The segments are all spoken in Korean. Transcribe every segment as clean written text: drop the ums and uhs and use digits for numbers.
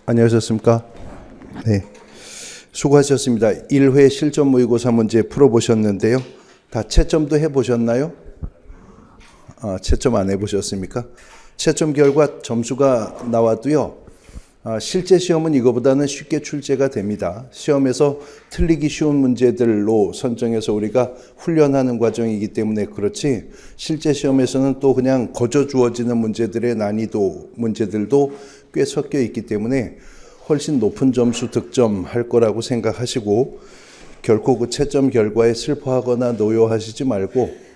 안녕하셨습니까? 네. 수고하셨습니다. 1회 실전 모의고사 문제 풀어보셨는데요. 다 채점도 해보셨나요? 채점 안 해보셨습니까? 채점 결과 점수가 나와도요. 실제 시험은 이거보다는 쉽게 출제가 됩니다. 시험에서 틀리기 쉬운 문제들로 선정해서 우리가 훈련하는 과정이기 때문에 그렇지, 실제 시험에서는 또 그냥 거저 주어지는 문제들의 난이도 문제들도 꽤 섞여 있기 때문에 훨씬 높은 점수 득점할 거라고 생각하시고, 결코 그 채점 결과에 슬퍼하거나 노여하시지 말고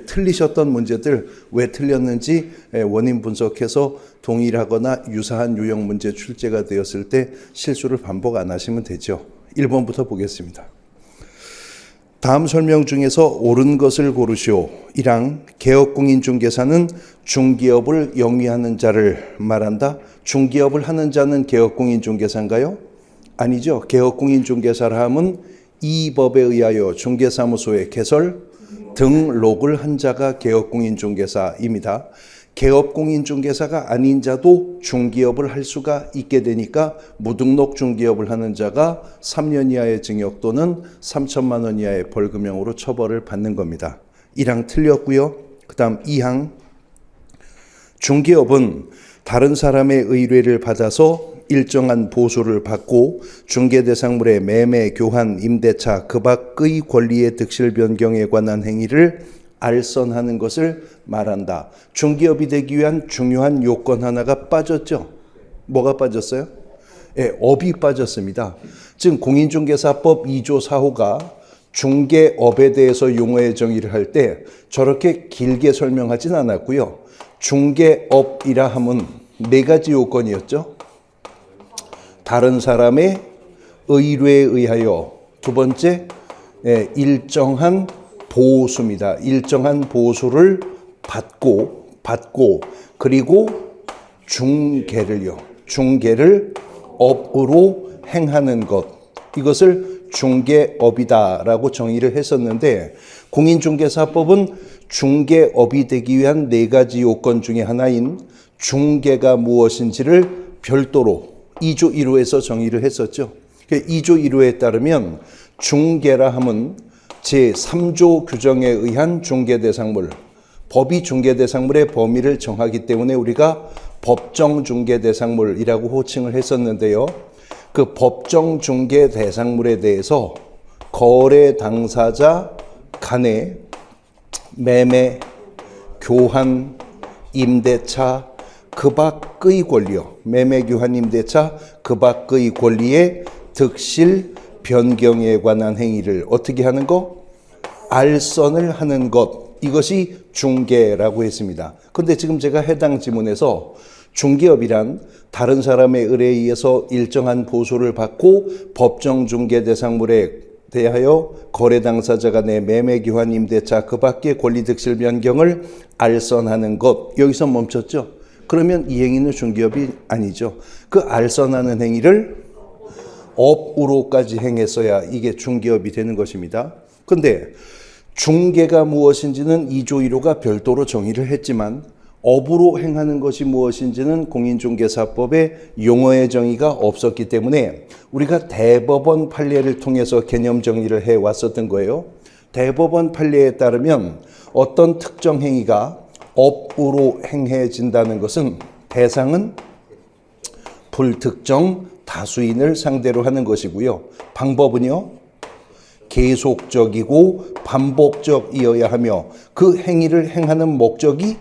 틀리셨던 문제들 왜 틀렸는지 원인 분석해서 동일하거나 유사한 유형 문제 출제가 되었을 때 실수를 반복 안 하시면 되죠. 1번부터 보겠습니다. 다음 설명 중에서 옳은 것을 고르시오. 1항 개업공인중개사는 중개업을 영위하는 자를 말한다. 중개업을 하는 자는 개업공인중개사인가요? 아니죠. 개업공인중개사라 함은 이 법에 의하여 중개사무소에 개설, 등록을 한 자가 개업공인중개사입니다. 개업공인중개사가 아닌 자도 중개업을 할 수가 있게 되니까 무등록 중개업을 하는 자가 3년 이하의 징역 또는 3천만 원 이하의 벌금형으로 처벌을 받는 겁니다. 1항 틀렸고요. 그 다음 2항 중개업은 다른 사람의 의뢰를 받아서 일정한 보수를 받고 중개대상물의 매매, 교환, 임대차, 그 밖의 권리의 득실 변경에 관한 행위를 알선하는 것을 말한다. 중개업이 되기 위한 중요한 요건 하나가 빠졌죠. 뭐가 빠졌어요? 업이 빠졌습니다. 즉 공인중개사법 2조 4호가 중개업에 대해서 용어의 정의를 할 때 저렇게 길게 설명하진 않았고요. 중개업이라 함은 4가지 요건이었죠. 다른 사람의 의뢰에 의하여, 두 번째 일정한 보수입니다. 일정한 보수를 받고 그리고 중개를 업으로 행하는 것, 이것을 중개업이다라고 정의를 했었는데, 공인중개사법은 중개업이 되기 위한 4가지 요건 중에 하나인 중개가 무엇인지를 별도로 2조 1호에서 정의를 했었죠. 2조 1호에 따르면 중개라 함은 제3조 규정에 의한 중개대상물, 법이 중개대상물의 범위를 정하기 때문에 우리가 법정 중개대상물이라고 호칭을 했었는데요. 그 법정 중개대상물에 대해서 거래 당사자 간의 매매, 교환, 임대차, 그 밖의 권리요. 매매, 교환, 임대차, 그 밖의 권리의 득실, 변경에 관한 행위를 어떻게 하는 것? 알선을 하는 것. 이것이 중개라고 했습니다. 그런데 지금 제가 해당 지문에서 중개업이란 다른 사람의 의뢰에 의해서 일정한 보수를 받고 법정 중개 대상물에 대하여 거래 당사자 간의 매매, 교환, 임대차, 그 밖의 권리 득실 변경을 알선하는 것. 여기서 멈췄죠. 그러면 이 행위는 중개업이 아니죠. 그 알선하는 행위를 업으로까지 행했어야 이게 중개업이 되는 것입니다. 그런데 중개가 무엇인지는 2조 1호가 별도로 정의를 했지만 업으로 행하는 것이 무엇인지는 공인중개사법에 용어의 정의가 없었기 때문에 우리가 대법원 판례를 통해서 개념 정의를 해왔었던 거예요. 대법원 판례에 따르면 어떤 특정 행위가 업으로 행해진다는 것은 대상은 불특정 다수인을 상대로 하는 것이고요. 방법은요, 계속적이고 반복적이어야 하며 그 행위를 행하는 목적이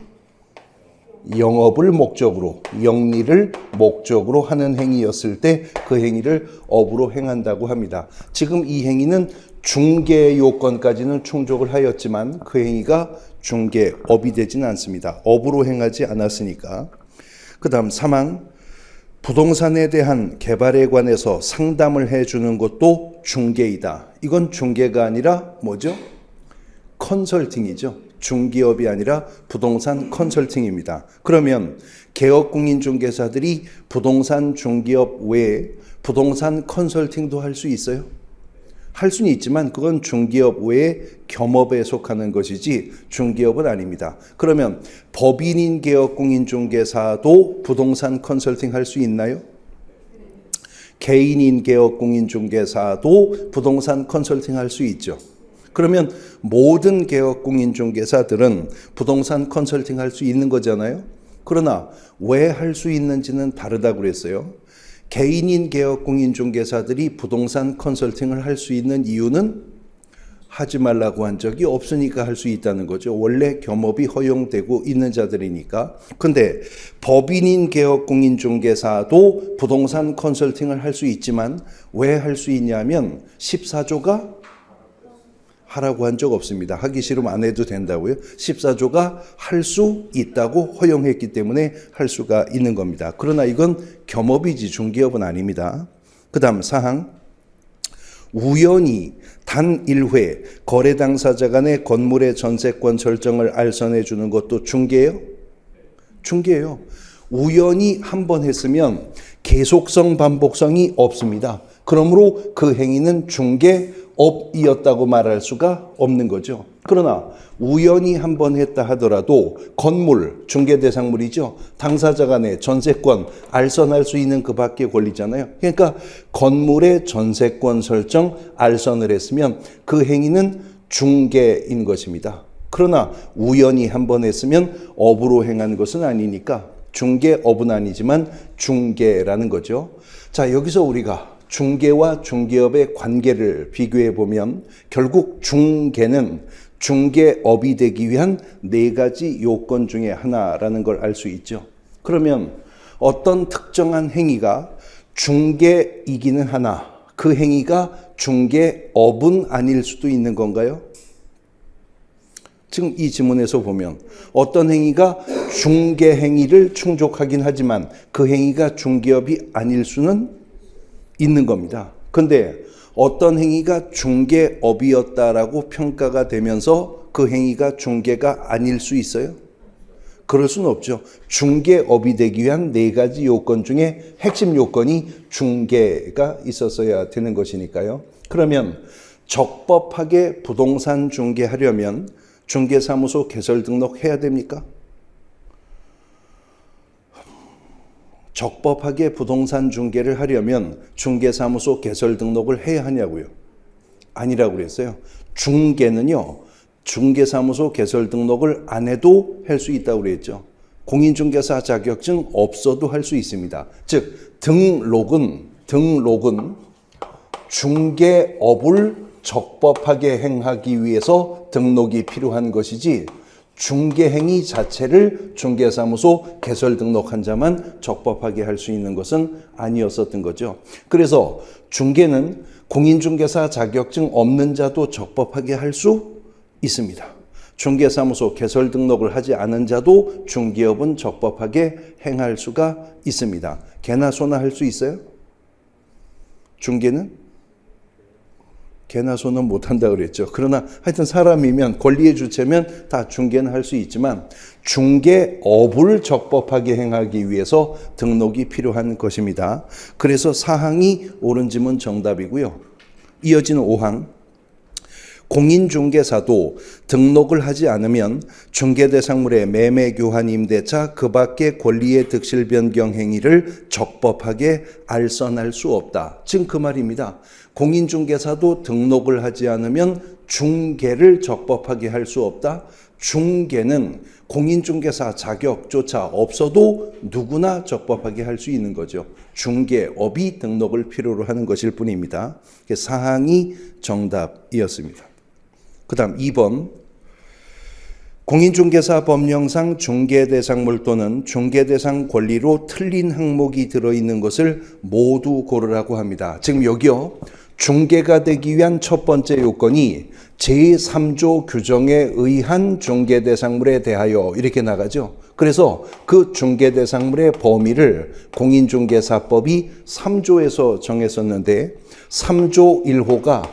영업을 목적으로, 영리를 목적으로 하는 행위였을 때 그 행위를 업으로 행한다고 합니다. 지금 이 행위는 중개 요건까지는 충족을 하였지만 그 행위가 중개업이 되지는 않습니다. 업으로 행하지 않았으니까. 그 다음 3항 부동산에 대한 개발에 관해서 상담을 해주는 것도 중개이다. 이건 중개가 아니라 뭐죠? 컨설팅이죠. 중개업이 아니라 부동산 컨설팅입니다. 그러면 개업공인중개사들이 부동산 중개업 외에 부동산 컨설팅도 할 수 있어요? 할 수는 있지만 그건 중개업 외에 겸업에 속하는 것이지 중개업은 아닙니다. 그러면 법인인 개업공인중개사도 부동산 컨설팅 할 수 있나요? 개인인 개업 공인중개사도 부동산 컨설팅 할 수 있죠. 그러면 모든 개업 공인중개사들은 부동산 컨설팅 할 수 있는 거잖아요. 그러나 왜 할 수 있는지는 다르다고 그랬어요. 개인인 개업 공인중개사들이 부동산 컨설팅을 할 수 있는 이유는 하지 말라고 한 적이 없으니까 할 수 있다는 거죠. 원래 겸업이 허용되고 있는 자들이니까. 근데 법인인 개업 공인중개사도 부동산 컨설팅을 할 수 있지만 왜 할 수 있냐면 14조가 하라고 한 적 없습니다. 하기 싫으면 안 해도 된다고요. 14조가 할 수 있다고 허용했기 때문에 할 수가 있는 겁니다. 그러나 이건 겸업이지 중개업은 아닙니다. 그 다음 사항, 우연히 단 1회 거래 당사자 간의 건물의 전세권 설정을 알선해 주는 것도 중개예요? 중개예요. 우연히 한 번 했으면 계속성 반복성이 없습니다. 그러므로 그 행위는 중개업이었다고 말할 수가 없는 거죠. 그러나 우연히 한 번 했다 하더라도 건물, 중개대상물이죠. 당사자 간의 전세권 알선할 수 있는 그 밖의 권리잖아요. 그러니까 건물의 전세권 설정 알선을 했으면 그 행위는 중개인 것입니다. 그러나 우연히 한 번 했으면 업으로 행한 것은 아니니까 중개업은 아니지만 중개라는 거죠. 자, 여기서 우리가 중개와 중개업의 관계를 비교해 보면 결국 중개는 중개업이 되기 위한 4가지 요건 중에 하나라는 걸 알 수 있죠. 그러면 어떤 특정한 행위가 중개이기는 하나 그 행위가 중개업은 아닐 수도 있는 건가요? 지금 이 지문에서 보면 어떤 행위가 중개 행위를 충족하긴 하지만 그 행위가 중개업이 아닐 수는 있는 겁니다. 근데 어떤 행위가 중개업이었다라고 평가가 되면서 그 행위가 중개가 아닐 수 있어요? 그럴 수는 없죠. 중개업이 되기 위한 4가지 요건 중에 핵심 요건이 중개가 있었어야 되는 것이니까요. 그러면 적법하게 부동산 중개하려면 중개사무소 개설 등록해야 됩니까? 적법하게 부동산 중개를 하려면 중개사무소 개설 등록을 해야 하냐고요? 아니라고 그랬어요. 중개는요, 중개사무소 개설 등록을 안 해도 할 수 있다고 그랬죠. 공인중개사 자격증 없어도 할 수 있습니다. 즉, 등록은 중개업을 적법하게 행하기 위해서 등록이 필요한 것이지 중개행위 자체를 중개사무소 개설 등록한 자만 적법하게 할 수 있는 것은 아니었었던 거죠. 그래서 중개는 공인중개사 자격증 없는 자도 적법하게 할 수 있습니다. 중개사무소 개설 등록을 하지 않은 자도 중개업은 적법하게 행할 수가 있습니다. 개나 소나 할 수 있어요? 중개는? 개나 소는 못한다고 그랬죠. 그러나 하여튼 사람이면 권리의 주체면 다 중개는 할 수 있지만 중개업을 적법하게 행하기 위해서 등록이 필요한 것입니다. 그래서 4항이 옳은 지문 정답이고요. 이어지는 5항. 공인중개사도 등록을 하지 않으면 중개대상물의 매매, 교환, 임대차 그 밖의 권리의 득실 변경 행위를 적법하게 알선할 수 없다. 지금 그 말입니다. 공인중개사도 등록을 하지 않으면 중개를 적법하게 할 수 없다. 중개는 공인중개사 자격조차 없어도 누구나 적법하게 할 수 있는 거죠. 중개업이 등록을 필요로 하는 것일 뿐입니다. 사항이 정답이었습니다. 그 다음 2번. 공인중개사 법령상 중개대상물 또는 중개대상 권리로 틀린 항목이 들어있는 것을 모두 고르라고 합니다. 지금 여기요. 중개가 되기 위한 첫 번째 요건이 제3조 규정에 의한 중개대상물에 대하여 이렇게 나가죠. 그래서 그 중개대상물의 범위를 공인중개사법이 3조에서 정했었는데 3조 1호가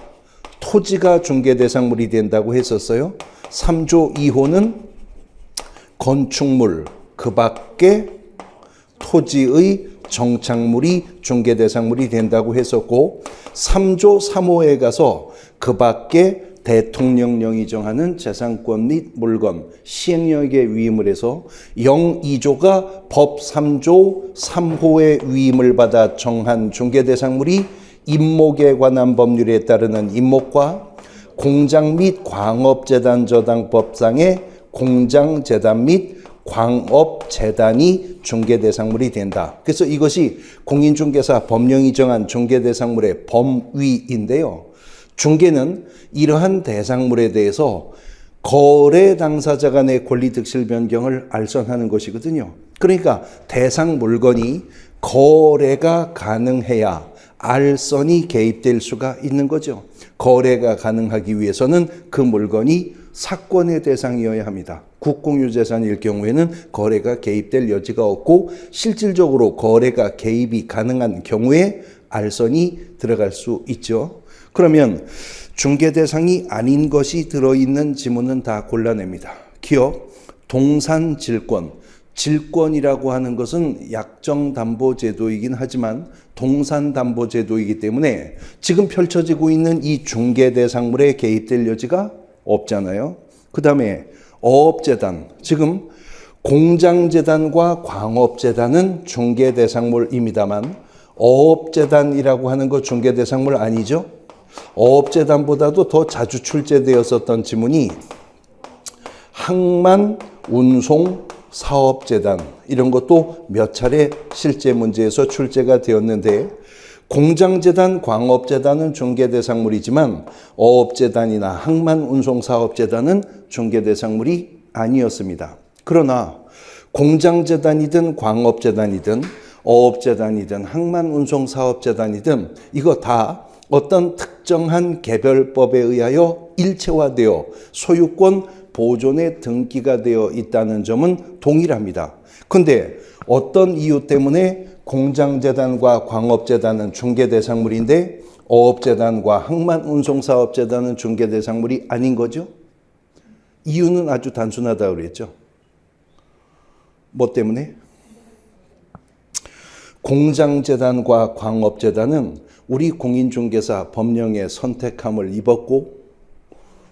토지가 중개대상물이 된다고 했었어요. 3조 2호는 건축물 그 밖에 토지의 정착물이 중개대상물이 된다고 했었고 3조 3호에 가서 그 밖에 대통령령이 정하는 재산권 및 물건, 시행령에게 위임을 해서 영 2조가 법 3조 3호의 위임을 받아 정한 중개대상물이 임목에 관한 법률에 따르는 임목과 공장 및 광업재단 저당법상의 공장재단 및 광업재단이 중개대상물이 된다. 그래서 이것이 공인중개사 법령이 정한 중개대상물의 범위인데요. 중개는 이러한 대상물에 대해서 거래 당사자 간의 권리득실 변경을 알선하는 것이거든요. 그러니까 대상 물건이 거래가 가능해야 알선이 개입될 수가 있는 거죠. 거래가 가능하기 위해서는 그 물건이 사건의 대상이어야 합니다. 국공유재산일 경우에는 거래가 개입될 여지가 없고 실질적으로 거래가 개입이 가능한 경우에 알선이 들어갈 수 있죠. 그러면 중개 대상이 아닌 것이 들어있는 지문은 다 골라냅니다. 기업, 동산질권, 질권이라고 하는 것은 약정담보제도이긴 하지만 동산담보제도이기 때문에 지금 펼쳐지고 있는 이 중개대상물에 개입될 여지가 없잖아요. 그 다음에 어업재단, 지금 공장재단과 광업재단은 중개대상물입니다만 어업재단이라고 하는 거 중개대상물 아니죠? 어업재단보다도 더 자주 출제되었었던 지문이 항만운송사업재단, 이런 것도 몇 차례 실제 문제에서 출제가 되었는데 공장재단, 광업재단은 중개대상물이지만 어업재단이나 항만운송사업재단은 중개대상물이 아니었습니다. 그러나 공장재단이든 광업재단이든 어업재단이든 항만운송사업재단이든 이거 다 어떤 특정한 개별법에 의하여 일체화되어 소유권 보존에 등기가 되어 있다는 점은 동일합니다. 그런데 어떤 이유 때문에 공장재단과 광업재단은 중개대상물인데 어업재단과 항만운송사업재단은 중개대상물이 아닌 거죠? 이유는 아주 단순하다고 그랬죠. 뭐 때문에? 공장재단과 광업재단은 우리 공인중개사 법령의 선택함을 입었고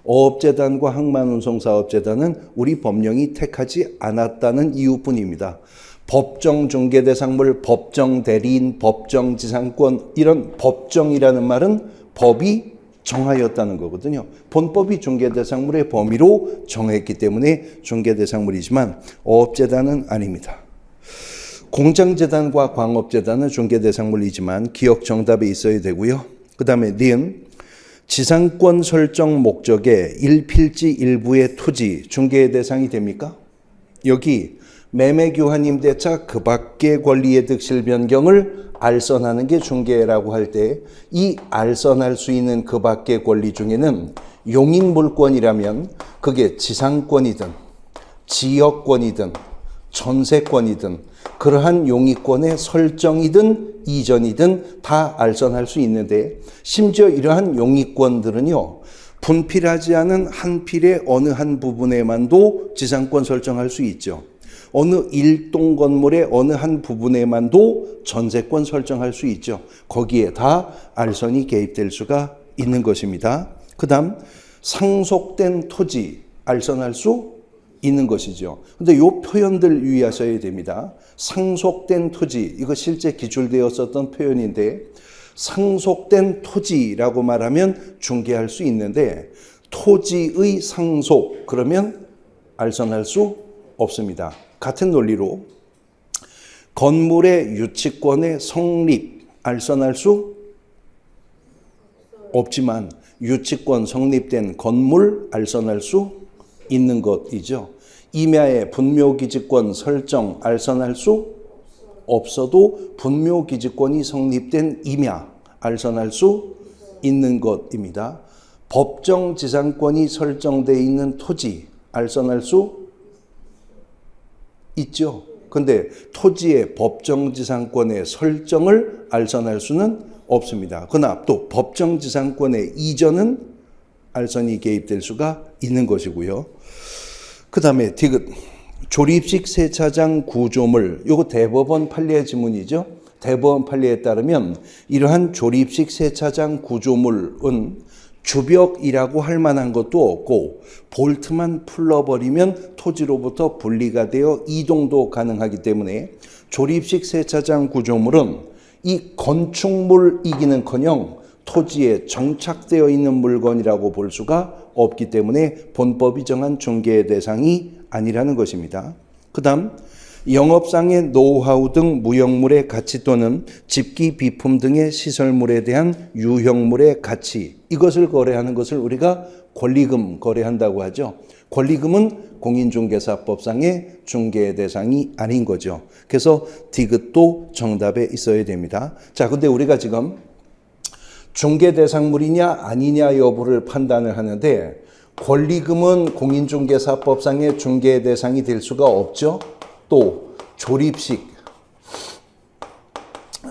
어업재단과 항만운송사업재단은 우리 법령이 택하지 않았다는 이유뿐입니다. 법정중개대상물, 법정대리인, 법정지상권, 이런 법정이라는 말은 법이 정하였다는 거거든요. 본법이 중개대상물의 범위로 정했기 때문에 중개대상물이지만 어업재단은 아닙니다. 공장재단과 광업재단은 중개대상물이지만 기억 정답에 있어야 되고요. 그 다음에 니은 지상권 설정 목적의 일필지 일부의 토지 중개의 대상이 됩니까? 여기 매매교환 임대차 그 밖의 권리의 득실 변경을 알선하는 게 중개라고 할 때 이 알선할 수 있는 그 밖의 권리 중에는 용인물권이라면 그게 지상권이든 지역권이든 전세권이든 그러한 용의권의 설정이든 이전이든 다 알선할 수 있는데 심지어 이러한 용의권들은요 분필하지 않은 한 필의 어느 한 부분에만도 지상권 설정할 수 있죠. 어느 일동 건물의 어느 한 부분에만도 전세권 설정할 수 있죠. 거기에 다 알선이 개입될 수가 있는 것입니다. 그 다음 상속된 토지 알선할 수 있는 것이죠. 근데 이 표현들 유의하셔야 됩니다. 상속된 토지, 이거 실제 기출되었었던 표현인데 상속된 토지라고 말하면 중개할 수 있는데 토지의 상속 그러면 알선할 수 없습니다. 같은 논리로 건물의 유치권의 성립 알선할 수 없지만 유치권 성립된 건물 알선할 수 있는 것이죠. 임야의 분묘기지권 설정 알선할 수 없어도 분묘기지권이 성립된 임야 알선할 수 있는 것입니다. 법정지상권이 설정되어 있는 토지 알선할 수 있죠. 그런데 토지의 법정지상권의 설정을 알선할 수는 없습니다. 그러나 또 법정지상권의 이전은 알선이 개입될 수가 있는 것이고요. 그 다음에 디귿 조립식 세차장 구조물, 이거 대법원 판례 지문이죠. 대법원 판례에 따르면 이러한 조립식 세차장 구조물은 주벽이라고 할 만한 것도 없고 볼트만 풀러버리면 토지로부터 분리가 되어 이동도 가능하기 때문에 조립식 세차장 구조물은 이 건축물이기는커녕 토지에 정착되어 있는 물건이라고 볼 수가 없기 때문에 본법이 정한 중개의 대상이 아니라는 것입니다. 그 다음 영업상의 노하우 등 무형물의 가치 또는 집기 비품 등의 시설물에 대한 유형물의 가치, 이것을 거래하는 것을 우리가 권리금 거래한다고 하죠. 권리금은 공인중개사법상의 중개의 대상이 아닌 거죠. 그래서 디귿도 정답에 있어야 됩니다. 자, 근데 우리가 지금 중개 대상물이냐 아니냐 여부를 판단을 하는데 권리금은 공인중개사법상의 중개의 대상이 될 수가 없죠. 또 조립식,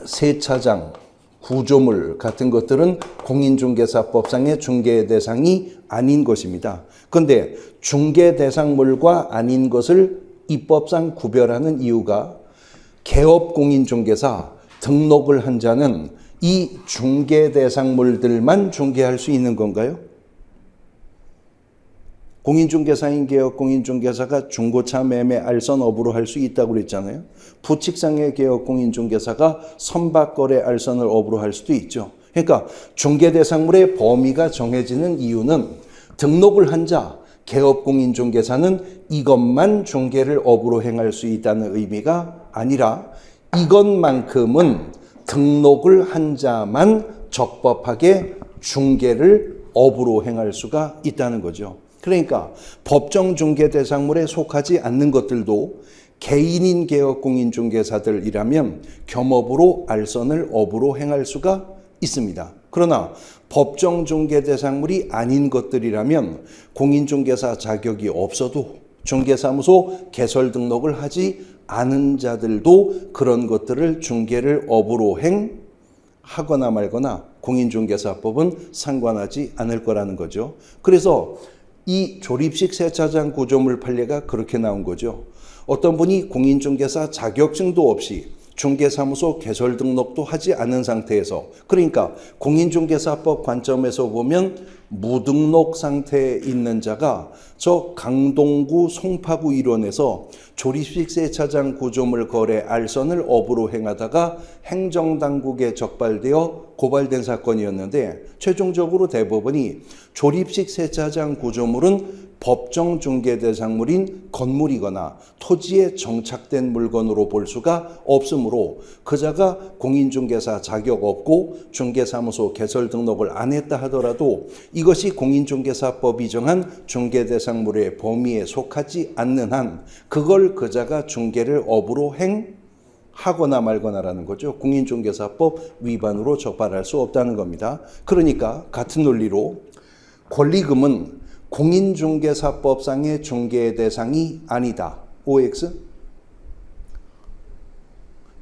세차장, 구조물 같은 것들은 공인중개사법상의 중개의 대상이 아닌 것입니다. 그런데 중개 대상물과 아닌 것을 입법상 구별하는 이유가 개업공인중개사 등록을 한 자는 이 중개 대상물들만 중개할 수 있는 건가요? 공인중개사인 개업공인중개사가 중고차 매매 알선업으로 할 수 있다고 그랬잖아요. 부칙상의 개업공인중개사가 선박거래 알선을 업으로 할 수도 있죠. 그러니까 중개대상물의 범위가 정해지는 이유는 등록을 한 자, 개업공인중개사는 이것만 중개를 업으로 행할 수 있다는 의미가 아니라 이것만큼은 등록을 한 자만 적법하게 중개를 업으로 행할 수가 있다는 거죠. 그러니까 법정 중개 대상물에 속하지 않는 것들도 개인인 개업공인중개사들이라면 겸업으로 알선을 업으로 행할 수가 있습니다. 그러나 법정 중개 대상물이 아닌 것들이라면 공인중개사 자격이 없어도 중개사무소 개설 등록을 하지 않은 자들도 그런 것들을 중개를 업으로 행하거나 말거나 공인중개사법은 상관하지 않을 거라는 거죠. 그래서 이 조립식 세차장 구조물 판례가 그렇게 나온 거죠. 어떤 분이 공인중개사 자격증도 없이 중개사무소 개설 등록도 하지 않은 상태에서, 그러니까 공인중개사법 관점에서 보면 무등록 상태에 있는 자가 저 강동구 송파구 일원에서 조립식 세차장 구조물 거래 알선을 업으로 행하다가 행정당국에 적발되어 고발된 사건이었는데 최종적으로 대법원이 조립식 세차장 구조물은 법정 중개 대상물인 건물이거나 토지에 정착된 물건으로 볼 수가 없으므로 그자가 공인중개사 자격 없고 중개사무소 개설 등록을 안 했다 하더라도 이것이 공인중개사법이 정한 중개 대상물의 범위에 속하지 않는 한 그걸 그자가 중개를 업으로 하거나 말거나라는 거죠. 공인중개사법 위반으로 적발할 수 없다는 겁니다. 그러니까 같은 논리로 권리금은 공인중개사법상의 중개의 대상이 아니다. OX?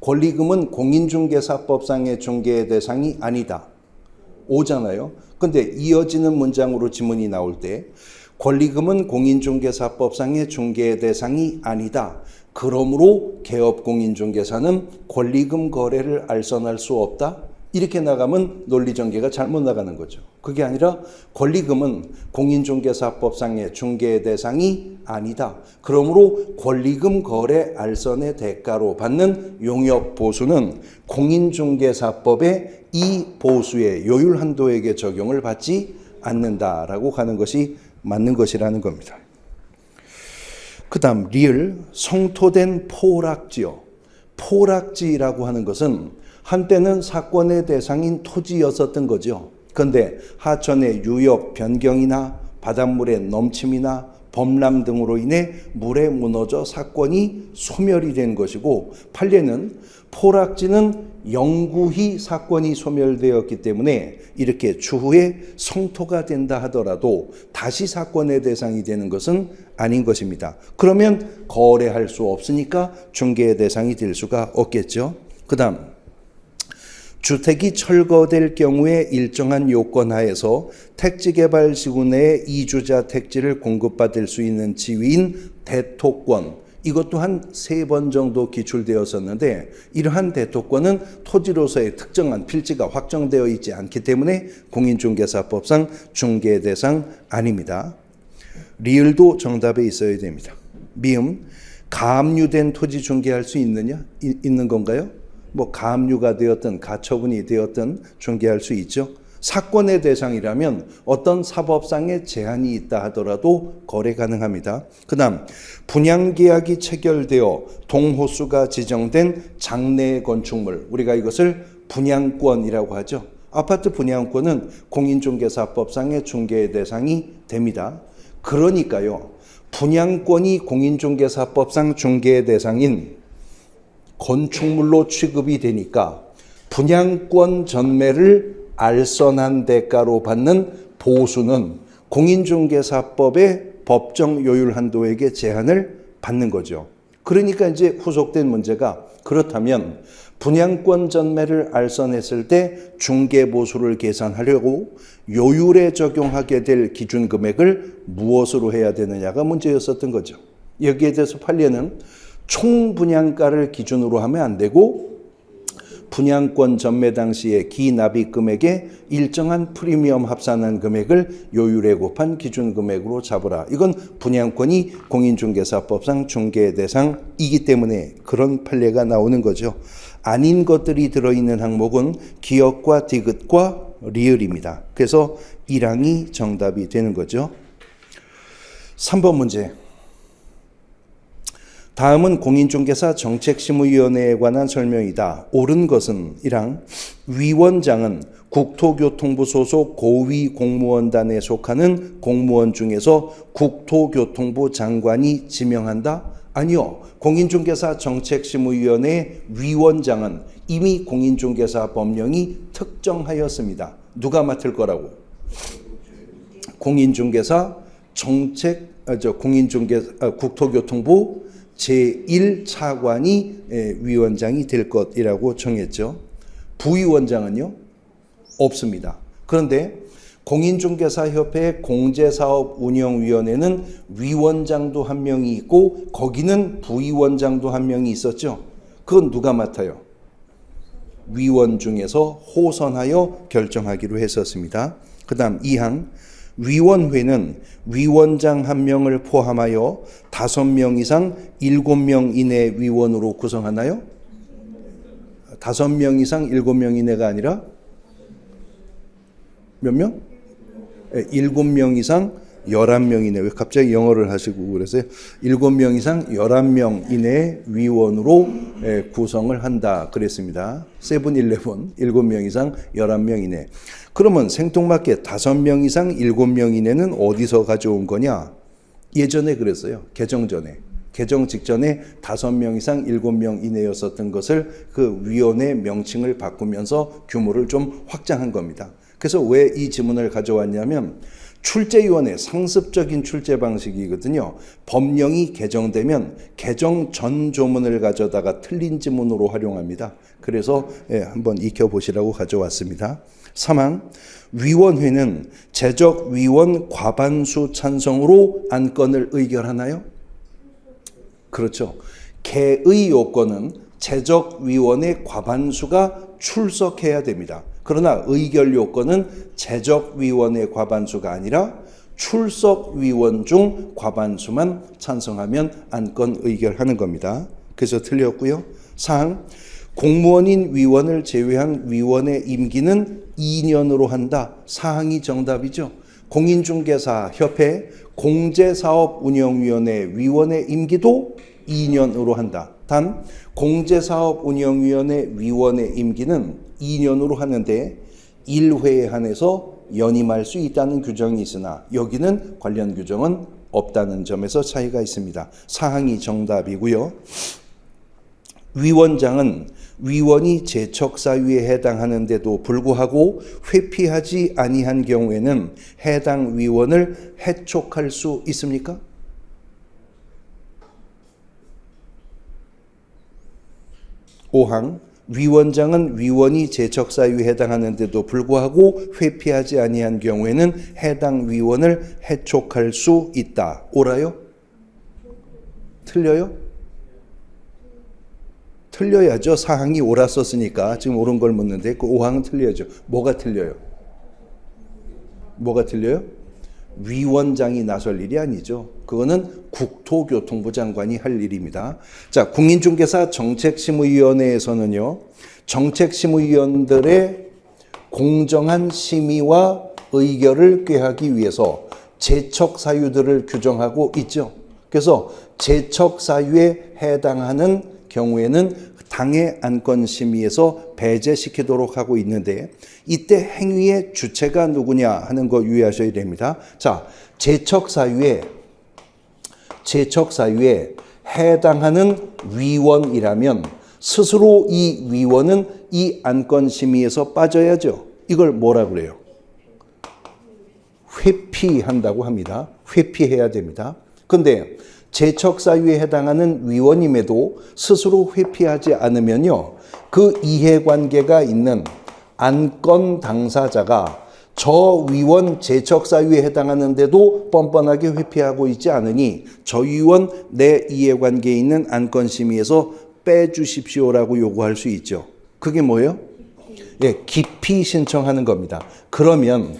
권리금은 공인중개사법상의 중개의 대상이 아니다. O잖아요. 근데 이어지는 문장으로 지문이 나올 때 권리금은 공인중개사법상의 중개의 대상이 아니다. 그러므로 개업공인중개사는 권리금 거래를 알선할 수 없다. 이렇게 나가면 논리전개가 잘못 나가는 거죠. 그게 아니라 권리금은 공인중개사법상의 중개의 대상이 아니다. 그러므로 권리금 거래 알선의 대가로 받는 용역보수는 공인중개사법의 이 보수의 요율 한도에게 적용을 받지 않는다라고 가는 것이 맞는 것이라는 겁니다. 그 다음 리을 성토된 포락지요. 포락지라고 하는 것은 한때는 사건의 대상인 토지였었던 거죠. 그런데 하천의 유역 변경이나 바닷물의 넘침이나 범람 등으로 인해 물에 무너져 사건이 소멸이 된 것이고 판례는 포락지는 영구히 사건이 소멸되었기 때문에 이렇게 추후에 성토가 된다 하더라도 다시 사건의 대상이 되는 것은 아닌 것입니다. 그러면 거래할 수 없으니까 중개의 대상이 될 수가 없겠죠. 그 다음 주택이 철거될 경우에 일정한 요건 하에서 택지개발지구 내에 이주자 택지를 공급받을 수 있는 지위인 대토권, 이것도 한 3번 정도 기출되었었는데 이러한 대토권은 토지로서의 특정한 필지가 확정되어 있지 않기 때문에 공인중개사법상 중개 대상 아닙니다. 리을도 정답에 있어야 됩니다. 미음, 가압류된 토지 중개할 수 있느냐? 있는 건가요? 뭐 가압류가 되었든 가처분이 되었든 중개할 수 있죠. 사건의 대상이라면 어떤 사법상의 제한이 있다 하더라도 거래 가능합니다. 그 다음 분양계약이 체결되어 동호수가 지정된 장내 건축물, 우리가 이것을 분양권이라고 하죠. 아파트 분양권은 공인중개사법상의 중개 대상이 됩니다. 그러니까요, 분양권이 공인중개사법상 중개 대상인 건축물로 취급이 되니까 분양권 전매를 알선한 대가로 받는 보수는 공인중개사법의 법정 요율 한도에게 제한을 받는 거죠. 그러니까 이제 후속된 문제가, 그렇다면 분양권 전매를 알선했을 때 중개보수를 계산하려고 요율에 적용하게 될 기준 금액을 무엇으로 해야 되느냐가 문제였었던 거죠. 여기에 대해서 판례는 총 분양가를 기준으로 하면 안 되고 분양권 전매 당시의 기납입 금액에 일정한 프리미엄 합산한 금액을 요율에 곱한 기준 금액으로 잡으라. 이건 분양권이 공인중개사법상 중개 대상이기 때문에 그런 판례가 나오는 거죠. 아닌 것들이 들어있는 항목은 기역과 디귿과 리을입니다. 그래서 1항이 정답이 되는 거죠. 3번 문제. 다음은 공인중개사 정책심의위원회에 관한 설명이다. 옳은 것은 1항, 위원장은 국토교통부 소속 고위 공무원단에 속하는 공무원 중에서 국토교통부 장관이 지명한다? 아니요. 공인중개사 정책심의위원회 위원장은 이미 공인중개사 법령이 특정하였습니다. 누가 맡을 거라고? 공인중개사 국토교통부 제1차관이 위원장이 될 것이라고 정했죠. 부위원장은요? 없습니다. 그런데 공인중개사협회 공제사업운영위원회는 위원장도 한 명이 있고 거기는 부위원장도 한 명이 있었죠. 그건 누가 맡아요? 위원 중에서 호선하여 결정하기로 했었습니다. 그 다음 2항, 위원회는 위원장 1명을 포함하여 5명 이상 7명 이내 위원으로 구성하나요? 5명 이상 7명 이내가 아니라 몇 명? 7명 이상 11명 이내. 왜 갑자기 영어를 하시고 그러세요? 7명 이상 11명 이내 위원으로 구성을 한다 그랬습니다. 7-11, 7명 이상 11명 이내. 그러면 생뚱맞게 5명 이상 7명 이내는 어디서 가져온 거냐? 예전에 그랬어요. 개정 전에. 개정 직전에 5명 이상 7명 이내였었던 것을 그 위원회 명칭을 바꾸면서 규모를 좀 확장한 겁니다. 그래서 왜 이 지문을 가져왔냐면 출제위원회 상습적인 출제 방식이거든요. 법령이 개정되면 개정 전 조문을 가져다가 틀린 지문으로 활용합니다. 그래서 한번 익혀보시라고 가져왔습니다. 3항, 위원회는 재적위원 과반수 찬성으로 안건을 의결하나요? 그렇죠. 개의 요건은 재적위원의 과반수가 출석해야 됩니다. 그러나 의결 요건은 재적위원의 과반수가 아니라 출석위원 중 과반수만 찬성하면 안건 의결하는 겁니다. 그래서 틀렸고요. 4항, 공무원인 위원을 제외한 위원의 임기는 2년으로 한다. 4항이 정답이죠. 공인중개사협회 공제사업운영위원회 위원의 임기도 2년으로 한다. 단 공제사업운영위원회 위원의 임기는 2년으로 하는데 1회에 한해서 연임할 수 있다는 규정이 있으나 여기는 관련 규정은 없다는 점에서 차이가 있습니다. 사항이 정답이고요. 위원장은 위원이 제척사유에 해당하는데도 불구하고 회피하지 아니한 경우에는 해당 위원을 해촉할 수 있습니까? 오항, 위원장은 위원이 제척사유에 해당하는데도 불구하고 회피하지 아니한 경우에는 해당 위원을 해촉할 수 있다. 옳아요? 틀려요? 틀려야죠. 사항이 옳았었으니까 지금 옳은 걸 묻는데 그 5항은 틀려야죠. 뭐가 틀려요? 뭐가 틀려요? 위원장이 나설 일이 아니죠. 그거는 국토교통부 장관이 할 일입니다. 자, 공인중개사 정책심의위원회에서는요, 정책심의위원들의 공정한 심의와 의결을 꾀하기 위해서 제척사유들을 규정하고 있죠. 그래서 제척사유에 해당하는 경우에는 당의 안건심의에서 배제시키도록 하고 있는데, 이때 행위의 주체가 누구냐 하는 거 유의하셔야 됩니다. 자, 제척사유에 해당하는 위원이라면 스스로 이 위원은 이 안건심의에서 빠져야죠. 이걸 뭐라 그래요? 회피한다고 합니다. 회피해야 됩니다. 근데 제척사유에 해당하는 위원임에도 스스로 회피하지 않으면요, 그 이해관계가 있는 안건 당사자가 저 위원 제척사유에 해당하는데도 뻔뻔하게 회피하고 있지 않으니 저 위원 내 이해관계에 있는 안건심의에서 빼주십시오라고 요구할 수 있죠. 그게 뭐예요? 예, 기피 신청하는 겁니다. 그러면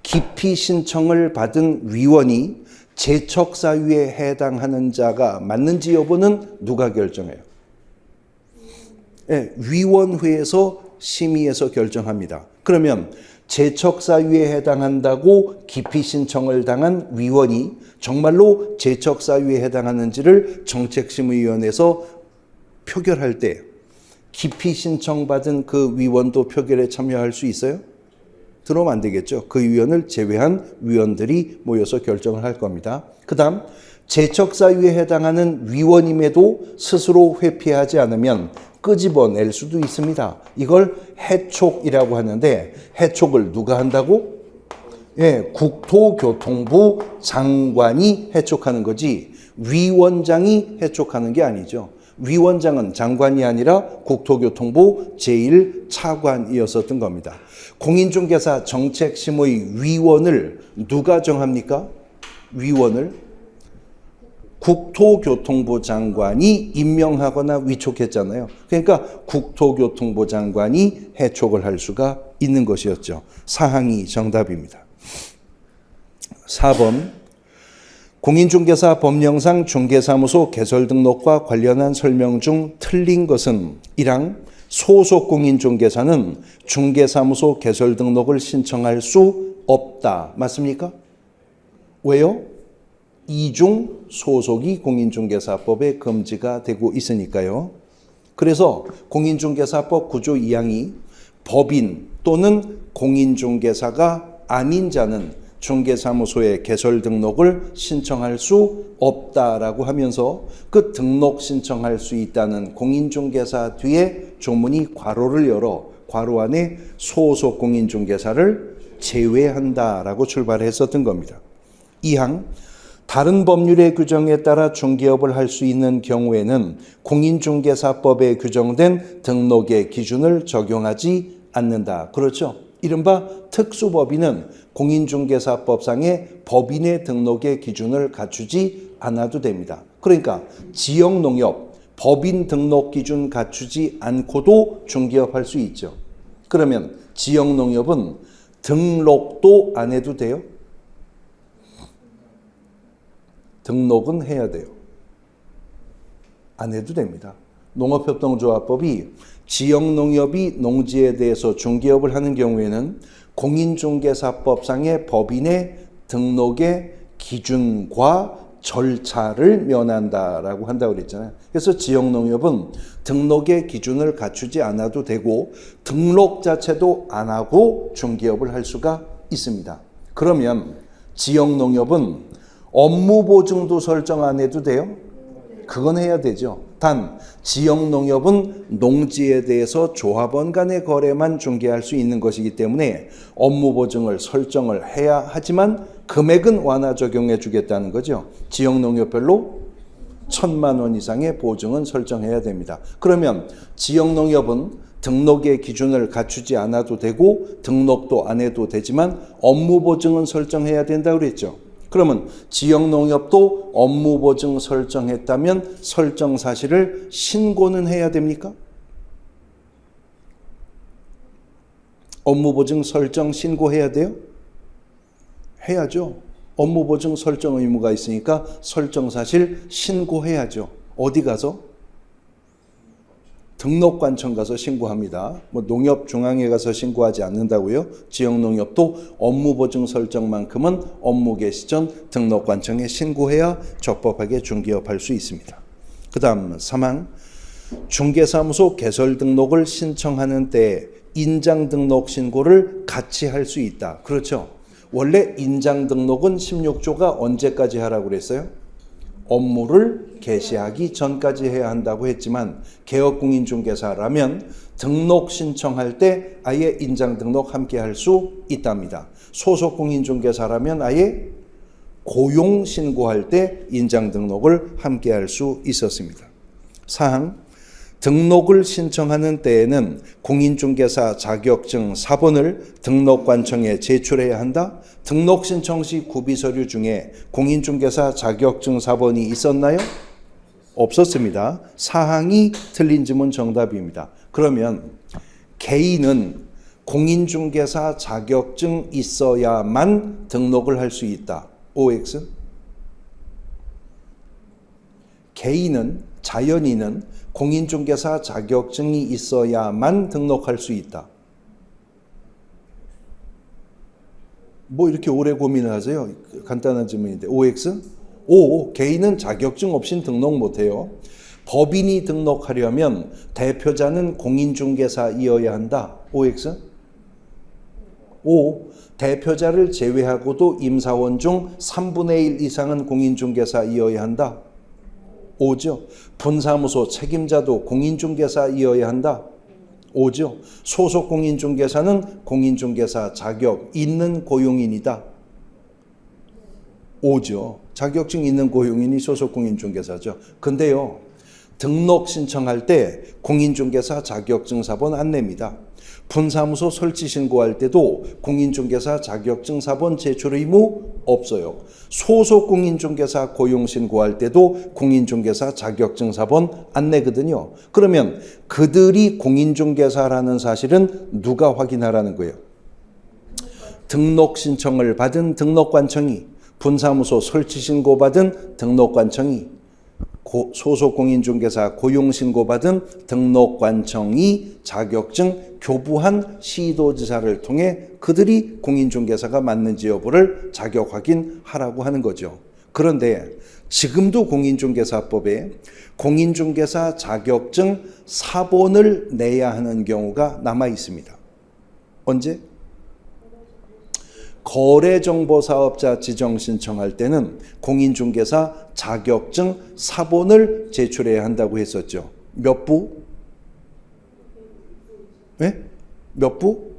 기피 신청을 받은 위원이 제척사유에 해당하는 자가 맞는지 여부는 누가 결정해요? 예, 위원회에서 심의해서 결정합니다. 그러면 제척사유에 해당한다고 기피 신청을 당한 위원이 정말로 제척사유에 해당하는지를 정책심의위원회에서 표결할 때 기피 신청받은 그 위원도 표결에 참여할 수 있어요? 들어오면 안 되겠죠. 그 위원을 제외한 위원들이 모여서 결정을 할 겁니다. 그 다음, 제척사유에 해당하는 위원임에도 스스로 회피하지 않으면 끄집어낼 수도 있습니다. 이걸 해촉이라고 하는데, 해촉을 누가 한다고? 예, 국토교통부 장관이 해촉하는 거지 위원장이 해촉하는 게 아니죠. 위원장은 장관이 아니라 국토교통부 제1차관이었었던 겁니다. 공인중개사 정책심의 위원을 누가 정합니까? 위원을 국토교통부 장관이 임명하거나 위촉했잖아요. 그러니까 국토교통부 장관이 해촉을 할 수가 있는 것이었죠. 사항이 정답입니다. 4번, 공인중개사 법령상 중개사무소 개설 등록과 관련한 설명 중 틀린 것은 1항 소속 공인중개사는 중개사무소 개설 등록을 신청할 수 없다. 맞습니까? 왜요? 이중 소속이 공인중개사법에 금지가 되고 있으니까요. 그래서 공인중개사법 9조 2항이 법인 또는 공인중개사가 아닌 자는 중개사무소에 개설 등록을 신청할 수 없다라고 하면서 그 등록 신청할 수 있다는 공인중개사 뒤에 조문이 괄호를 열어 괄호 안에 소속 공인중개사를 제외한다라고 출발했었던 겁니다. 2항 다른 법률의 규정에 따라 중개업을 할 수 있는 경우에는 공인중개사법에 규정된 등록의 기준을 적용하지 않는다. 그렇죠? 이른바 특수법인은 공인중개사법상의 법인의 등록의 기준을 갖추지 않아도 됩니다. 그러니까 지역농협 법인 등록 기준 갖추지 않고도 중개업 할 수 있죠. 그러면 지역농협은 등록도 안 해도 돼요? 등록은 해야 돼요. 안 해도 됩니다. 농업협동조합법이 지역농협이 농지에 대해서 중개업을 하는 경우에는 공인중개사법상의 법인의 등록의 기준과 절차를 면한다라고 한다고 그랬잖아요. 그래서 지역농협은 등록의 기준을 갖추지 않아도 되고 등록 자체도 안 하고 중개업을 할 수가 있습니다. 그러면 지역농협은 업무 보증도 설정 안 해도 돼요? 그건 해야 되죠. 단 지역농협은 농지에 대해서 조합원 간의 거래만 중개할 수 있는 것이기 때문에 업무 보증을 설정을 해야 하지만 금액은 완화 적용해 주겠다는 거죠. 지역농협별로 1,000만 원 이상의 보증은 설정해야 됩니다. 그러면 지역농협은 등록의 기준을 갖추지 않아도 되고 등록도 안 해도 되지만 업무 보증은 설정해야 된다고 그랬죠. 그러면 지역농협도 업무보증 설정했다면 설정 사실을 신고는 해야 됩니까? 업무보증 설정 신고해야 돼요? 해야죠. 업무보증 설정 의무가 있으니까 설정 사실 신고해야죠. 어디 가서? 등록관청 가서 신고합니다. 뭐 농협중앙에 가서 신고하지 않는다고요? 지역농협도 업무보증 설정만큼은 업무 개시 전 등록관청에 신고해야 적법하게 중개업할 수 있습니다. 그 다음 3항 중개사무소 개설 등록을 신청하는 때 인장 등록 신고를 같이 할 수 있다. 그렇죠? 원래 인장 등록은 16조가 언제까지 하라고 그랬어요? 업무를 개시하기 전까지 해야 한다고 했지만 개업공인중개사라면 등록 신청할 때 아예 인장 등록 함께 할 수 있답니다. 소속공인중개사라면 아예 고용 신고할 때 인장 등록을 함께 할 수 있었습니다. 사항 등록을 신청하는 때에는 공인중개사 자격증 사본을 등록관청에 제출해야 한다. 등록 신청 시 구비서류 중에 공인중개사 자격증 사본이 있었나요? 없었습니다. 사항이 틀린 지문 정답입니다. 그러면 개인은 공인중개사 자격증 있어야만 등록을 할 수 있다. OX. 개인은 자연인은 공인중개사 자격증이 있어야만 등록할 수 있다. 뭐 이렇게 오래 고민을 하세요? 간단한 질문인데. OX? O. 개인은 자격증 없인 등록 못해요. 법인이 등록하려면 대표자는 공인중개사이어야 한다. OX? O. 대표자를 제외하고도 임사원 중 3분의 1 이상은 공인중개사이어야 한다. O죠. 분사무소 책임자도 공인중개사이어야 한다. O죠. 소속 공인중개사는 공인중개사 자격 있는 고용인이다. O죠. 자격증 있는 고용인이 소속 공인중개사죠. 근데요, 등록 신청할 때 공인중개사 자격증 사본 안 냅니다. 분사무소 설치 신고할 때도 공인중개사 자격증 사본 제출 의무 없어요. 소속 공인중개사 고용 신고할 때도 공인중개사 자격증 사본 안 내거든요. 그러면 그들이 공인중개사라는 사실은 누가 확인하라는 거예요? 등록 신청을 받은 등록관청이, 분사무소 설치 신고 받은 등록관청이, 소속 공인중개사 고용 신고받은 등록관청이 자격증 교부한 시도지사를 통해 그들이 공인중개사가 맞는지 여부를 자격 확인하라고 하는 거죠. 그런데 지금도 공인중개사법에 공인중개사 자격증 사본을 내야 하는 경우가 남아 있습니다. 언제? 거래정보사업자 지정 신청할 때는 공인중개사 자격증 사본을 제출해야 한다고 했었죠. 몇 부? 네? 몇 부?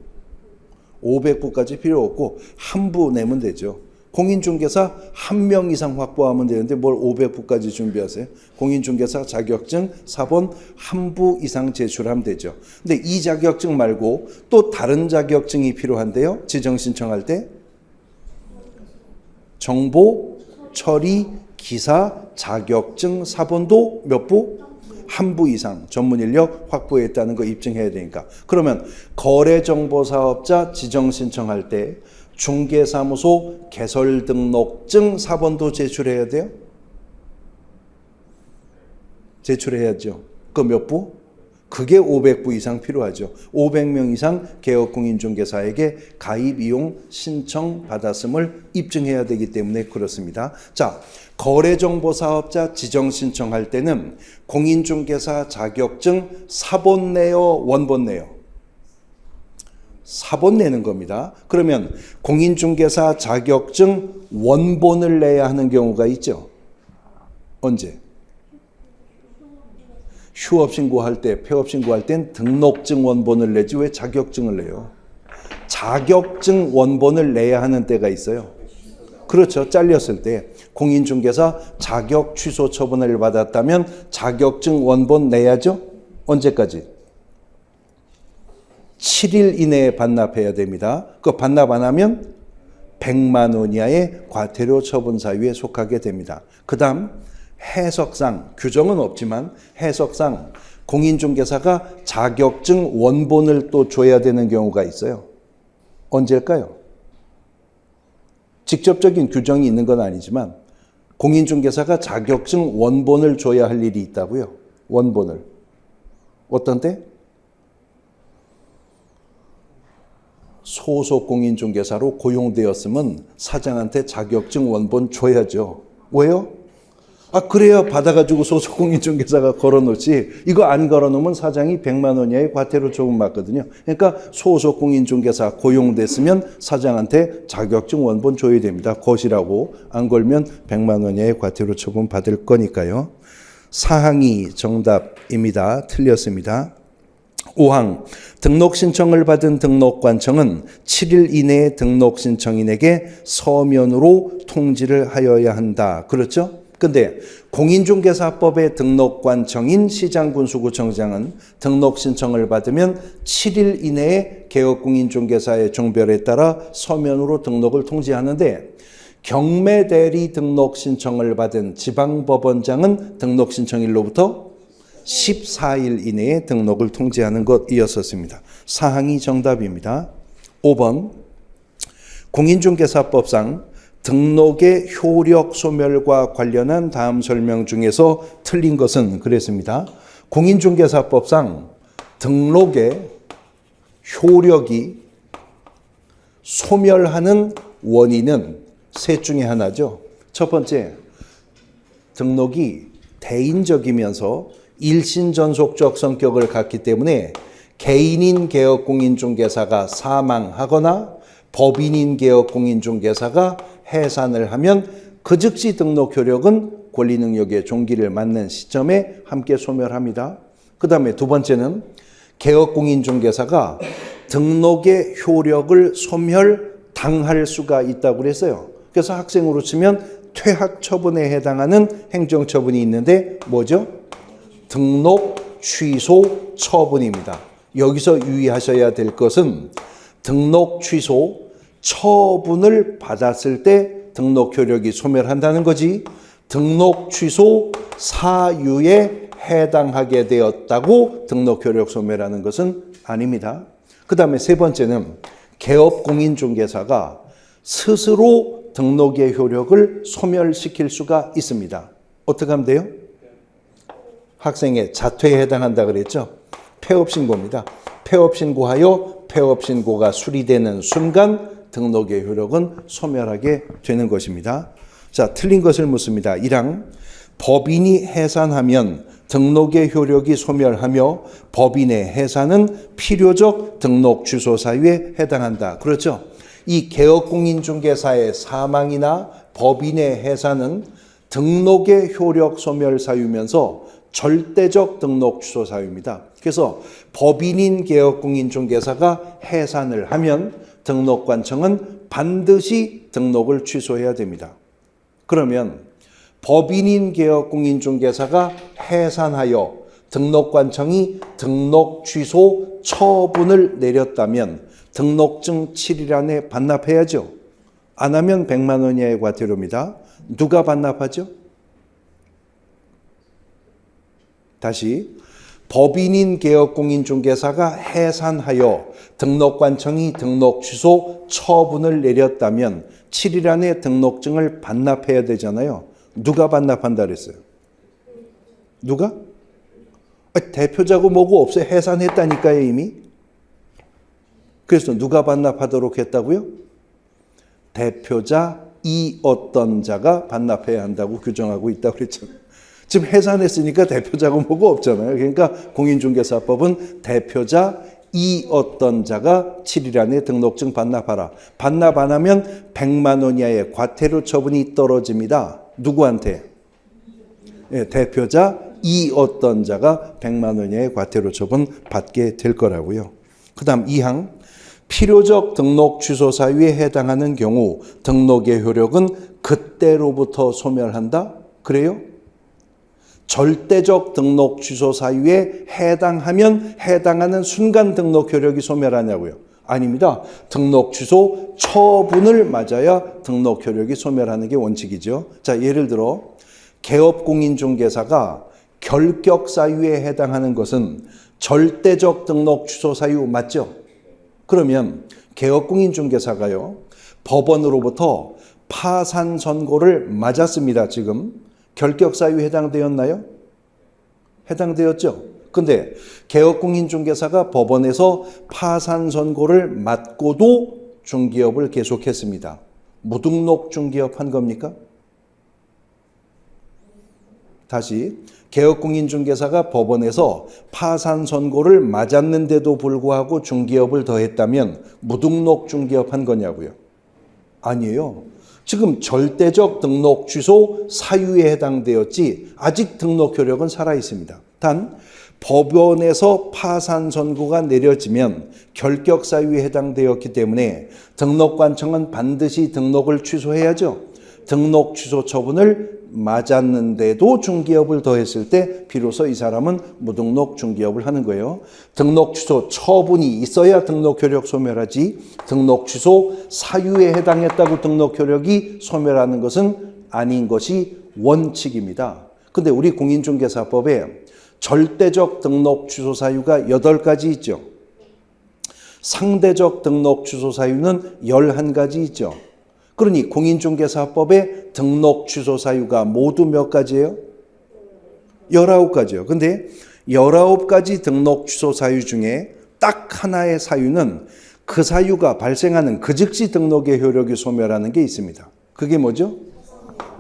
500부까지 필요 없고 한 부 내면 되죠. 공인중개사 1명 이상 확보하면 되는데 뭘 500부까지 준비하세요? 공인중개사 자격증 사본 한 부 이상 제출하면 되죠. 근데 이 자격증 말고 또 다른 자격증이 필요한데요. 지정 신청할 때 정보 처리 기사 자격증 사본도 몇 부? 한 부 이상 전문 인력 확보했다는 거 입증해야 되니까. 그러면 거래정보사업자 지정 신청할 때 중개사무소 개설등록증 사본도 제출해야 돼요? 제출해야죠. 그 몇 부? 그게 500부 이상 필요하죠. 500명 이상 개업공인중개사에게 가입 이용 신청 받았음을 입증해야 되기 때문에 그렇습니다. 자, 거래정보사업자 지정 신청할 때는 공인중개사 자격증 사본 내요, 원본 내요? 사본 내는 겁니다. 그러면 공인중개사 자격증 원본을 내야 하는 경우가 있죠. 언제? 휴업 신고할 때, 폐업 신고할 땐 등록증 원본을 내지 왜 자격증을 내요? 자격증 원본을 내야 하는 때가 있어요. 그렇죠. 잘렸을 때 공인중개사 자격 취소 처분을 받았다면 자격증 원본 내야죠. 언제까지? 7일 이내에 반납해야 됩니다. 그 반납 안 하면 100만 원 이하의 과태료 처분 사유에 속하게 됩니다. 그 다음 해석상, 규정은 없지만 해석상 공인중개사가 자격증 원본을 또 줘야 되는 경우가 있어요. 언제일까요? 직접적인 규정이 있는 건 아니지만 공인중개사가 자격증 원본을 줘야 할 일이 있다고요. 원본을. 어떤 때? 소속 공인중개사로 고용되었으면 사장한테 자격증 원본 줘야죠. 왜요? 그래야 받아가지고 소속 공인중개사가 걸어놓지, 이거 안 걸어놓으면 사장이 100만 원 이하의 과태료 처분 받거든요. 그러니까 소속 공인중개사 고용됐으면 사장한테 자격증 원본 줘야 됩니다. 것이라고 안 걸면 100만 원 이하의 과태료 처분 받을 거니까요. 4항이 정답입니다. 틀렸습니다. 5항, 등록 신청을 받은 등록관청은 7일 이내에 등록 신청인에게 서면으로 통지를 하여야 한다. 그렇죠? 근데 공인중개사법의 등록관청인 시장군수구청장은 등록 신청을 받으면 7일 이내에 개업공인중개사의 종별에 따라 서면으로 등록을 통지하는데, 경매대리 등록 신청을 받은 지방법원장은 등록 신청일로부터 14일 이내에 등록을 통지하는 것이었었습니다. 사항이 정답입니다. 5번, 공인중개사법상 등록의 효력 소멸과 관련한 다음 설명 중에서 틀린 것은, 그랬습니다. 공인중개사법상 등록의 효력이 소멸하는 원인은 셋 중에 하나죠. 첫 번째, 등록이 대인적이면서 일신전속적 성격을 갖기 때문에 개인인 개업공인중개사가 사망하거나 법인인 개업공인중개사가 해산을 하면 그 즉시 등록 효력은 권리능력의 종기를 맞는 시점에 함께 소멸합니다. 그 다음에 두 번째는 개업공인중개사가 등록의 효력을 소멸당할 수가 있다고 그랬어요. 그래서 학생으로 치면 퇴학 처분에 해당하는 행정처분이 있는데 뭐죠? 등록 취소 처분입니다. 여기서 유의하셔야 될 것은 등록 취소 처분을 받았을 때 등록 효력이 소멸한다는 거지, 등록 취소 사유에 해당하게 되었다고 등록 효력 소멸하는 것은 아닙니다. 그 다음에 세 번째는 개업공인중개사가 스스로 등록의 효력을 소멸시킬 수가 있습니다. 어떻게 하면 돼요? 학생의 자퇴에 해당한다 그랬죠? 폐업신고입니다. 폐업신고하여 폐업신고가 수리되는 순간 등록의 효력은 소멸하게 되는 것입니다. 자, 틀린 것을 묻습니다. 1항, 법인이 해산하면 등록의 효력이 소멸하며 법인의 해산은 필요적 등록 취소 사유에 해당한다. 그렇죠? 이 개업공인중개사의 사망이나 법인의 해산은 등록의 효력 소멸 사유면서 절대적 등록 취소 사유입니다. 그래서 법인인 개업공인중개사가 해산을 하면 등록관청은 반드시 등록을 취소해야 됩니다. 그러면 법인인 개업공인중개사가 해산하여 등록관청이 등록 취소 처분을 내렸다면 등록증 7일 안에 반납해야죠. 안 하면 100만 원 이하의 과태료입니다. 누가 반납하죠? 다시, 법인인 개업공인중개사가 해산하여 등록관청이 등록 취소 처분을 내렸다면 7일 안에 등록증을 반납해야 되잖아요. 누가 반납한다 그랬어요? 누가? 대표자고 뭐고 없어요. 해산했다니까요, 이미. 그래서 누가 반납하도록 했다고요? 대표자 이 어떤 자가 반납해야 한다고 규정하고 있다고 그랬죠. 지금 해산했으니까 대표자고 뭐고 없잖아요. 그러니까 공인중개사법은 대표자 이 어떤 자가 7일 안에 등록증 반납하라. 반납 안 하면 100만 원 이하의 과태료 처분이 떨어집니다. 누구한테? 네, 대표자 이 어떤 자가 100만 원 이하의 과태료 처분 받게 될 거라고요. 그 다음 2항, 필요적 등록 취소 사유에 해당하는 경우 등록의 효력은 그때로부터 소멸한다? 그래요? 절대적 등록 취소 사유에 해당하면 해당하는 순간 등록 효력이 소멸하냐고요. 아닙니다. 등록 취소 처분을 맞아야 등록 효력이 소멸하는 게 원칙이죠. 자, 예를 들어 개업공인중개사가 결격 사유에 해당하는 것은 절대적 등록 취소 사유 맞죠? 그러면 개업공인중개사가요, 법원으로부터 파산 선고를 맞았습니다. 지금 결격 사유에 해당되었나요? 해당되었죠. 근데 개업공인중개사가 법원에서 파산 선고를 맞고도 중개업을 계속했습니다. 무등록 중개업 한 겁니까? 다시, 개업공인중개사가 법원에서 파산 선고를 맞았는데도 불구하고 중개업을 더했다면 무등록 중개업 한 거냐고요? 아니에요. 지금 절대적 등록 취소 사유에 해당되었지 아직 등록 효력은 살아 있습니다. 단 법원에서 파산 선고가 내려지면 결격 사유에 해당되었기 때문에 등록관청은 반드시 등록을 취소해야죠. 등록 취소 처분을 맞았는데도 중개업을 더했을 때 비로소 이 사람은 무등록 중개업을 하는 거예요. 등록 취소 처분이 있어야 등록 효력 소멸하지, 등록 취소 사유에 해당했다고 등록 효력이 소멸하는 것은 아닌 것이 원칙입니다. 근데 우리 공인중개사법에 절대적 등록 취소 사유가 8가지 있죠. 상대적 등록 취소 사유는 11가지 있죠. 그러니 공인중개사법의 등록 취소 사유가 모두 몇 가지예요? 19가지요. 근데 19가지 등록 취소 사유 중에 딱 하나의 사유는 그 사유가 발생하는 그 즉시 등록의 효력이 소멸하는 게 있습니다. 그게 뭐죠?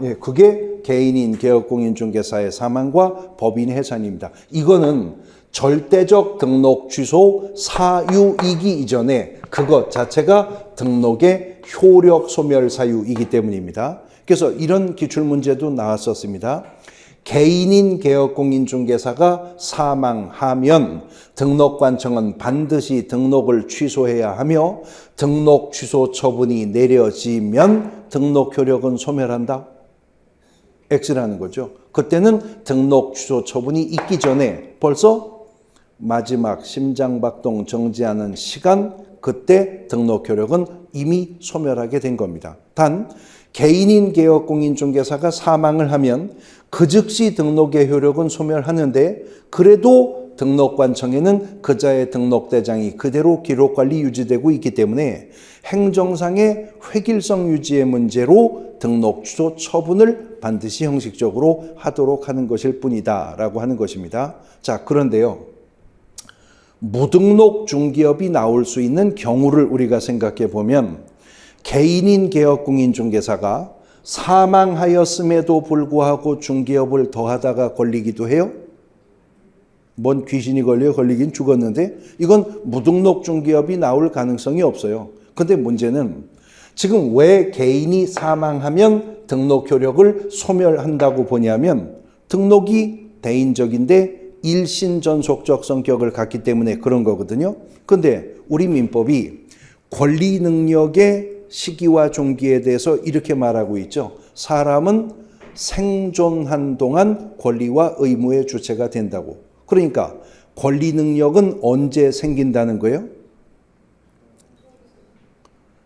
예, 그게 개인인 개업공인중개사의 사망과 법인의 해산입니다. 이거는 절대적 등록 취소 사유이기 이전에 그것 자체가 등록의 효력 소멸 사유이기 때문입니다. 그래서 이런 기출문제도 나왔었습니다. 개인인 개업공인중개사가 사망하면 등록관청은 반드시 등록을 취소해야 하며 등록 취소 처분이 내려지면 등록 효력은 소멸한다. X라는 거죠. 그때는 등록 취소 처분이 있기 전에 벌써 마지막 심장박동 정지하는 시간, 그때 등록 효력은 이미 소멸하게 된 겁니다. 단 개인인 개업공인중개사가 사망을 하면 그 즉시 등록의 효력은 소멸하는데 그래도 등록관청에는 그자의 등록대장이 그대로 기록관리 유지되고 있기 때문에 행정상의 획일성 유지의 문제로 등록 취소 처분을 반드시 형식적으로 하도록 하는 것일 뿐이다 라고 하는 것입니다. 자, 그런데요, 무등록 중개업이 나올 수 있는 경우를 우리가 생각해 보면 개인인 개업공인중개사가 사망하였음에도 불구하고 중개업을 더하다가 걸리기도 해요. 뭔 귀신이 걸려요? 걸리긴 죽었는데 이건 무등록 중개업이 나올 가능성이 없어요. 근데 문제는 지금 왜 개인이 사망하면 등록 효력을 소멸한다고 보냐면 등록이 대인적인데 일신전속적 성격을 갖기 때문에 그런 거거든요. 근데 우리 민법이 권리 능력의 시기와 종기에 대해서 이렇게 말하고 있죠. 사람은 생존한 동안 권리와 의무의 주체가 된다고. 그러니까 권리 능력은 언제 생긴다는 거예요?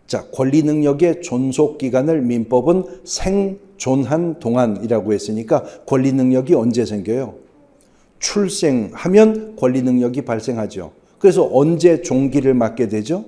자, 권리 능력의 존속 기간을 민법은 생존한 동안이라고 했으니까 권리 능력이 언제 생겨요? 출생하면 권리 능력이 발생하죠. 그래서 언제 종기를 맞게 되죠?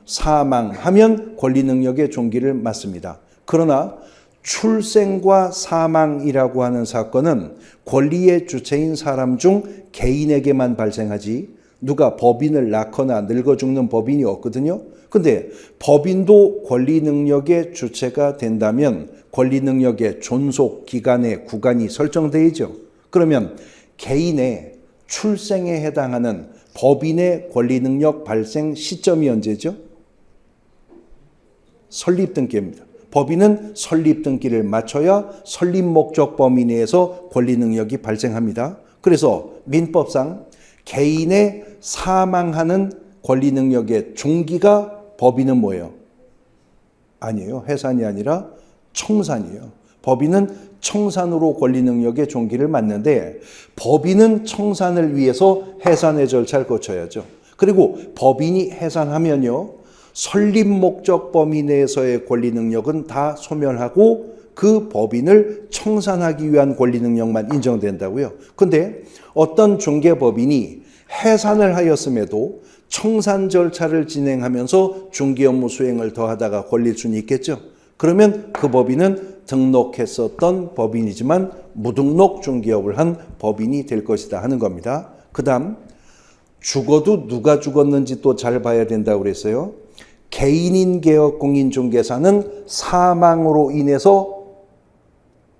사망하면 권리 능력의 종기를 맞습니다. 그러나 출생과 사망이라고 하는 사건은 권리의 주체인 사람 중 개인에게만 발생하지 누가 법인을 낳거나 늙어 죽는 법인이 없거든요. 근데 법인도 권리 능력의 주체가 된다면 권리 능력의 존속 기간의 구간이 설정되어 있죠. 그러면 개인의 출생에 해당하는 법인의 권리 능력 발생 시점이 언제죠? 설립 등기입니다. 법인은 설립 등기를 마쳐야 설립 목적 범위 내에서 권리 능력이 발생합니다. 그래서 민법상 개인의 사망하는 권리 능력의 종기가 법인은 뭐예요? 아니에요. 해산이 아니라 청산이에요. 법인은 청산으로 권리 능력의 종기를 맞는데 법인은 청산을 위해서 해산의 절차를 거쳐야죠. 그리고 법인이 해산하면요, 설립 목적 범위 내에서의 권리 능력은 다 소멸하고 그 법인을 청산하기 위한 권리 능력만 인정된다고요. 근데 어떤 중개법인이 해산을 하였음에도 청산 절차를 진행하면서 중개 업무 수행을 더하다가 걸릴 수는 있겠죠. 그러면 그 법인은 등록했었던 법인이지만 무등록 중개업을 한 법인이 될 것이다 하는 겁니다. 그 다음 죽어도 누가 죽었는지 또 잘 봐야 된다고 그랬어요. 개인인 개업 공인중개사는 사망으로 인해서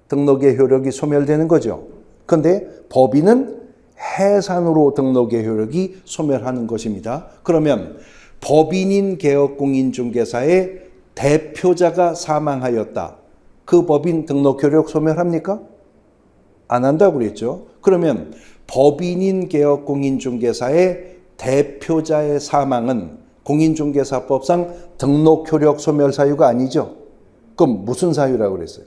등록의 효력이 소멸되는 거죠. 그런데 법인은 해산으로 등록의 효력이 소멸하는 것입니다. 그러면 법인인 개업공인중개사의 대표자가 사망하였다. 그 법인 등록 효력 소멸합니까? 안 한다고 그랬죠. 그러면 법인인 개업공인중개사의 대표자의 사망은 공인중개사법상 등록 효력 소멸 사유가 아니죠. 그럼 무슨 사유라고 그랬어요?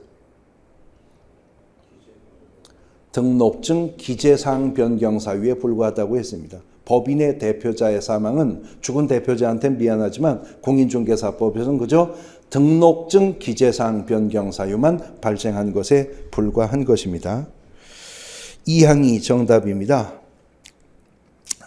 등록증 기재사항 변경 사유에 불과하다고 했습니다. 법인의 대표자의 사망은 죽은 대표자한테는 미안하지만 공인중개사법에서는 그저 등록증 기재사항 변경 사유만 발생한 것에 불과한 것입니다. 2항이 정답입니다.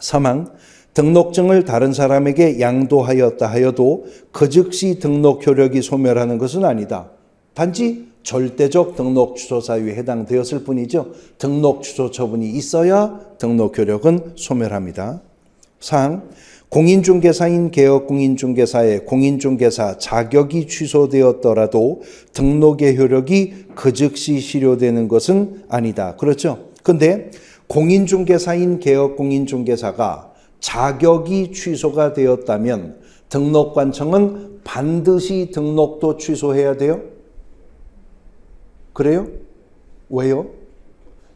3항 등록증을 다른 사람에게 양도하였다 하여도 그 즉시 등록 효력이 소멸하는 것은 아니다. 단지 절대적 등록 취소 사유에 해당되었을 뿐이죠. 등록 취소 처분이 있어야 등록 효력은 소멸합니다. 4항 공인중개사인 개업공인중개사의 공인중개사 자격이 취소되었더라도 등록의 효력이 그 즉시 실효되는 것은 아니다. 그렇죠? 근데 공인중개사인 개업공인중개사가 자격이 취소가 되었다면 등록관청은 반드시 등록도 취소해야 돼요? 그래요? 왜요?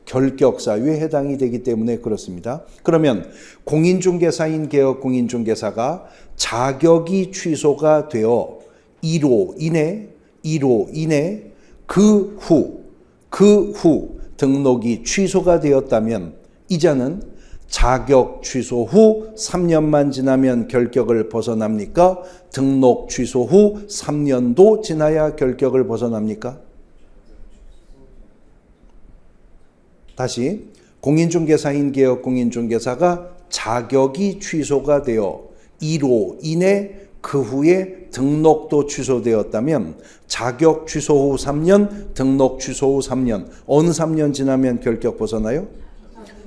결격사유에 해당이 되기 때문에 그렇습니다. 그러면 공인중개사인 개업공인중개사가 자격이 취소가 되어 1호 이내 그 후 등록이 취소가 되었다면 이자는 자격 취소 후 3년만 지나면 결격을 벗어납니까? 등록 취소 후 3년도 지나야 결격을 벗어납니까? 다시 공인중개사인 개업공인중개사가 자격이 취소가 되어 1호 이내 그 후에 등록도 취소되었다면 자격 취소 후 3년, 등록 취소 후 3년, 어느 3년 지나면 결격 벗어나요?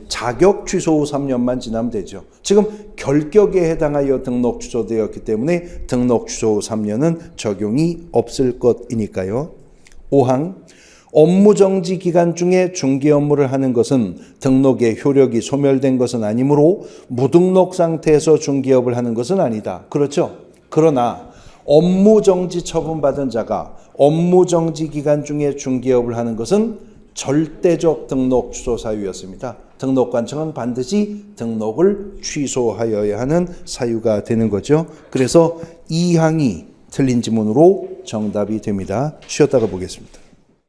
자격 취소 후 3년만 지나면 되죠. 지금 결격에 해당하여 등록 취소되었기 때문에 등록 취소 후 3년은 적용이 없을 것이니까요. 5항 업무정지 기간 중에 중개 업무를 하는 것은 등록의 효력이 소멸된 것은 아니므로 무등록 상태에서 중개업을 하는 것은 아니다. 그렇죠? 그러나 업무정지 처분받은 자가 업무정지 기간 중에 중개업을 하는 것은 절대적 등록 취소 사유였습니다. 등록관청은 반드시 등록을 취소하여야 하는 사유가 되는 거죠. 그래서 2항이 틀린 지문으로 정답이 됩니다. 쉬었다가 보겠습니다.